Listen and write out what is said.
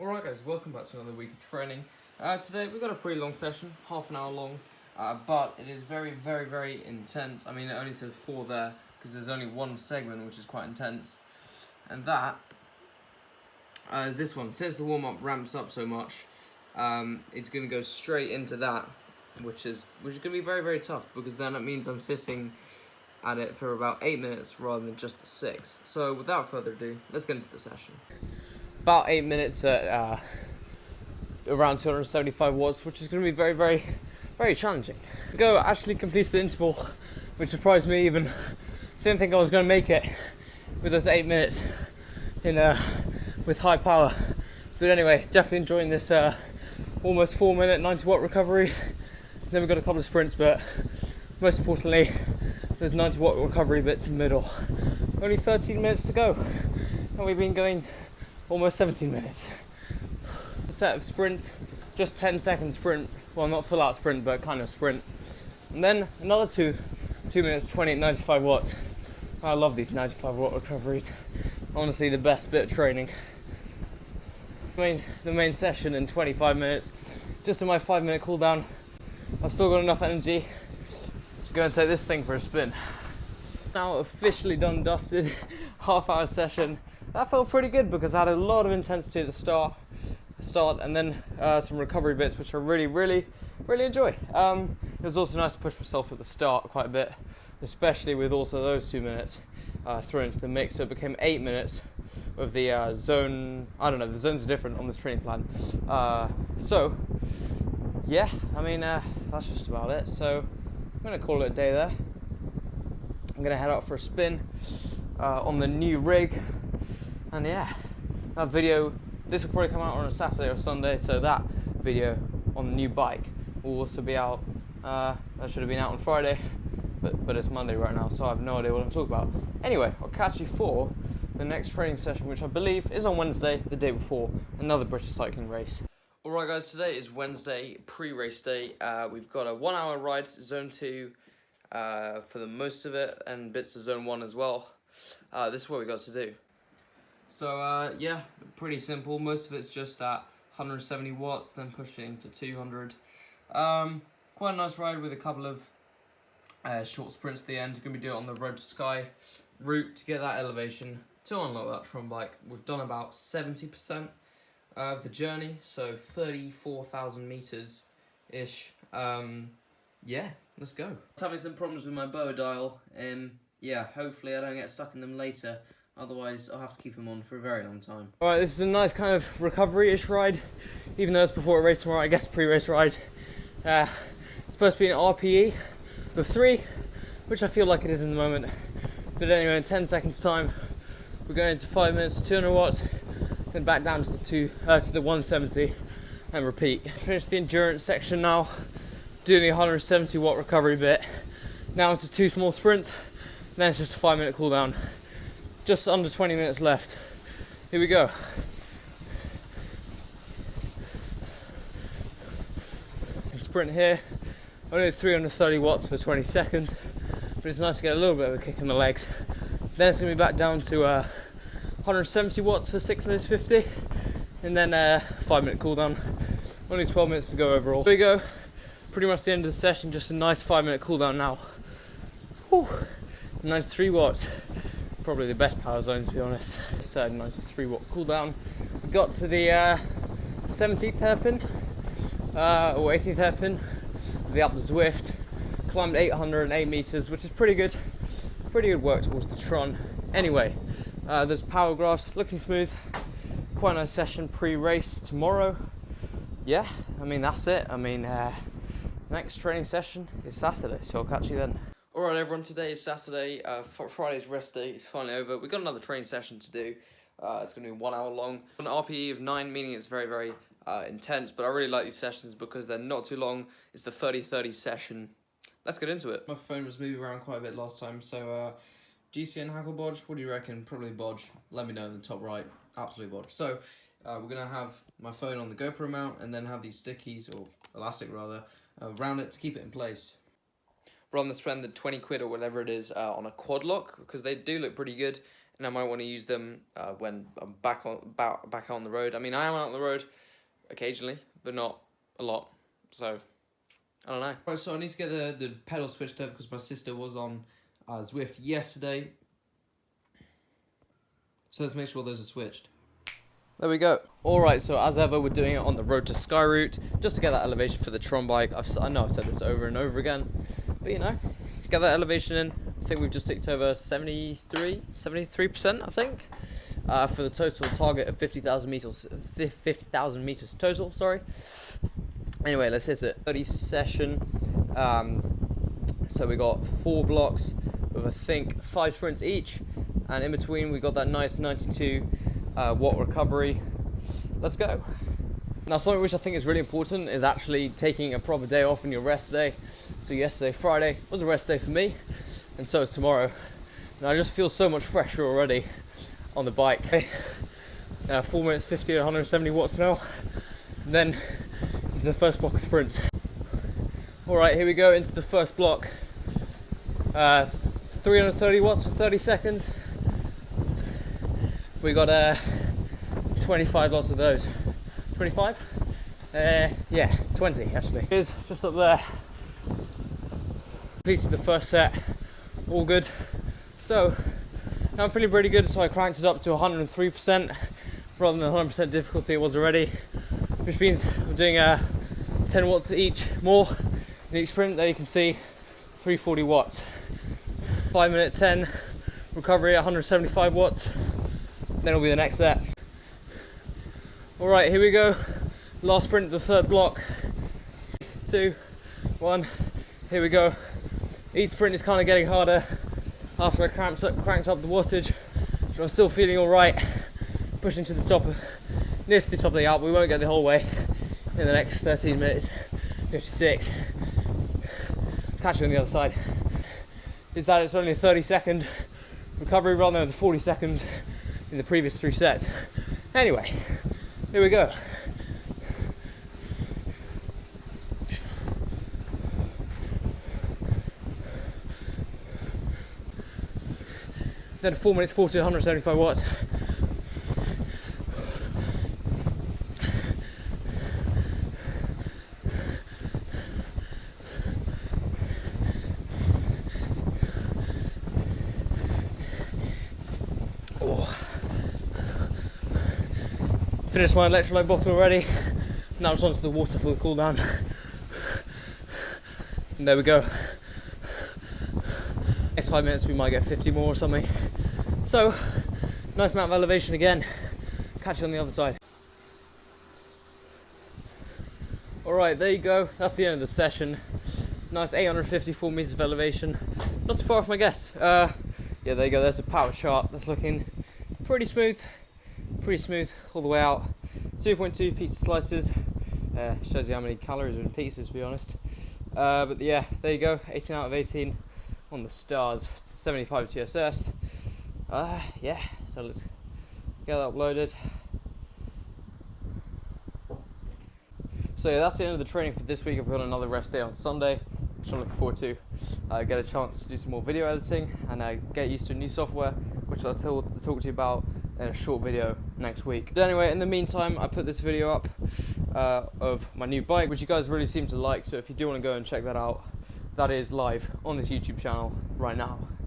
Alright guys, welcome back to another week of training. Today we've got a pretty long session, half an hour long, but it is very intense. I mean, it only says 4 there, because there's only one segment which is quite intense. And that is this one. Since the warm-up ramps up so much, it's going to go straight into that, which is going to be very tough, because then it means I'm sitting at it for about 8 minutes rather than just 6. So without further ado, let's get into the session. About 8 minutes at around 275 watts, which is going to be very challenging. Go actually completes the interval, which surprised me even. Didn't think I was going to make it with those 8 minutes in with high power. But anyway, definitely enjoying this almost 4 minute 90 watt recovery. Then we've got a couple of sprints, but most importantly, there's 90 watt recovery bits in the middle. Only 13 minutes to go, and we've been going almost 17 minutes. A set of sprints, just 10-second sprint. Well, not full out sprint, but kind of sprint. And then another 2 minutes 20 at 95 watts. I love these 95 watt recoveries. Honestly, the best bit of training. The main session in 25 minutes. Just in my 5-minute cool down, I've still got enough energy to go and take this thing for a spin. Now officially done, dusted, half-hour session. That felt pretty good because I had a lot of intensity at the start, and then some recovery bits, which I really enjoy. It was also nice to push myself at the start quite a bit, especially with also those 2 minutes thrown into the mix. So it became 8 minutes of the zone. I don't know, the zones are different on this training plan. So yeah, I mean that's just about it. So I'm gonna call it a day there. I'm gonna head out for a spin on the new rig. And yeah, that video, this will probably come out on a Saturday or Sunday, so that video on the new bike will also be out. That should have been out on Friday, but it's Monday right now, so I have no idea what I'm talking about. Anyway, I'll catch you for the next training session, which I believe is on Wednesday, the day before another British cycling race. Alright guys, today is Wednesday, pre-race day. We've got a 1 hour ride, zone 2 for the most of it, and bits of zone 1 as well. This is what we got to do. So yeah, pretty simple. Most of it's just at 170 watts, then pushing to 200. Quite a nice ride with a couple of short sprints at the end. Going to be doing it on the Road to Sky route to get that elevation to unlock that Tron bike. We've done about 70% of the journey, so 34,000 meters ish. Yeah, let's go. I was having some problems with my boa dial, yeah, hopefully I don't get stuck in them later. Otherwise, I'll have to keep them on for a very long time. Alright, this is a nice kind of recovery-ish ride. Even though it's before a race tomorrow, I guess pre-race ride. It's supposed to be an RPE of 3, which I feel like it is in the moment. But anyway, in 10 seconds time, we're going to 5 minutes to 200 watts, then back down to the 170, and repeat. Finish the endurance section now, doing the 170 watt recovery bit. Now into 2 small sprints, then it's just a 5-minute cool down. Just under 20 minutes left. Here we go. Sprint here. Only 330 watts for 20 seconds, but it's nice to get a little bit of a kick in the legs. Then it's going to be back down to 170 watts for 6 minutes 50, and then 5-minute cool down. Only 12 minutes to go overall. Here we go. Pretty much the end of the session. Just a nice 5-minute cool down now. Whew. 93 watts. Probably the best power zone, to be honest. So 93 watt cooldown. We got to the 17th hairpin, or 18th hairpin, the up the Zwift. Climbed 808 meters, which is pretty good. Pretty good work towards the Tron. Anyway, there's power graphs, looking smooth. Quite a nice session pre-race tomorrow. Yeah, I mean that's it. I mean, next training session is Saturday, so I'll catch you then. Alright everyone, today is Saturday, Friday's rest day is finally over. We've got another training session to do. It's going to be 1 hour long. An RPE of 9, meaning it's very intense, but I really like these sessions because they're not too long. It's the 30-30 session. Let's get into it. My phone was moving around quite a bit last time, so GCN Hackle Bodge, what do you reckon? Probably Bodge. Let me know in the top right. Absolutely Bodge. So we're going to have my phone on the GoPro mount and then have these stickies, or elastic rather, around it to keep it in place. Rather than spend the 20 quid or whatever it is on a quad lock, because they do look pretty good, and I might want to use them when I'm back out on the road. I mean, I am out on the road occasionally, but not a lot, so I don't know. Right, so I need to get the pedal switched over because my sister was on Zwift yesterday. So let's make sure those are switched. There we go. Alright, so as ever, we're doing it on the road to Sky route, just to get that elevation for the Tron bike. I know I've said this over and over again, but you know, get that elevation in. I think we've just ticked over 73%, I think, for the total target of 50,000 meters, 50,000 meters total, sorry. Anyway, let's hit it. 30 session, so we got 4 blocks with I think 5 sprints each, and in between we got that nice 92 watt recovery. Let's go. Now, something which I think is really important is actually taking a proper day off on your rest day. So yesterday, Friday, was a rest day for me, and so is tomorrow. And I just feel so much fresher already on the bike. 4 minutes 50 at 170 watts now. And then into the first block of sprints. Alright, here we go into the first block. 330 watts for 30 seconds. We got 25 lots of those. 25? Yeah, 20 actually. It's just up there. Completed the first set, all good. So now I'm feeling pretty good, so I cranked it up to 103% rather than 100% difficulty it was already, which means I'm doing 10 watts each more in each sprint. There you can see 340 watts. 5 minute 10 recovery at 175 watts. Then it'll be the next set. Alright, here we go. Last sprint of the third block. 2, 1, here we go. Each sprint is kind of getting harder after I cranked up the wattage, but I'm still feeling alright. Pushing to the top near to the top of the Alp. We won't get the whole way in the next 13 minutes. 56. Catch you on the other side. Is that it's only a 30-second recovery rather than the 40 seconds in the previous 3 sets. Anyway, here we go. Then 4 minutes 40, 175 watts. Finished my electrolyte bottle already. Now it's onto the water for the cool down. And there we go. Next 5 minutes we might get 50 more or something. So, nice amount of elevation again. Catch you on the other side. Alright, there you go. That's the end of the session. Nice 854 meters of elevation. Not too far off my guess. Yeah, there you go. There's a power chart that's looking pretty smooth all the way out. 2.2 pizza slices. Shows you how many calories are in pizzas, to be honest. But yeah, there you go. 18 out of 18 on the stars. 75 TSS. Yeah, so let's get that uploaded. So yeah, that's the end of the training for this week. I've got another rest day on Sunday, which I'm looking forward to. Get a chance to do some more video editing and get used to new software, which I'll talk to you about in a short video next week. But anyway, in the meantime, I put this video up of my new bike, which you guys really seem to like. So if you do want to go and check that out, that is live on this YouTube channel right now.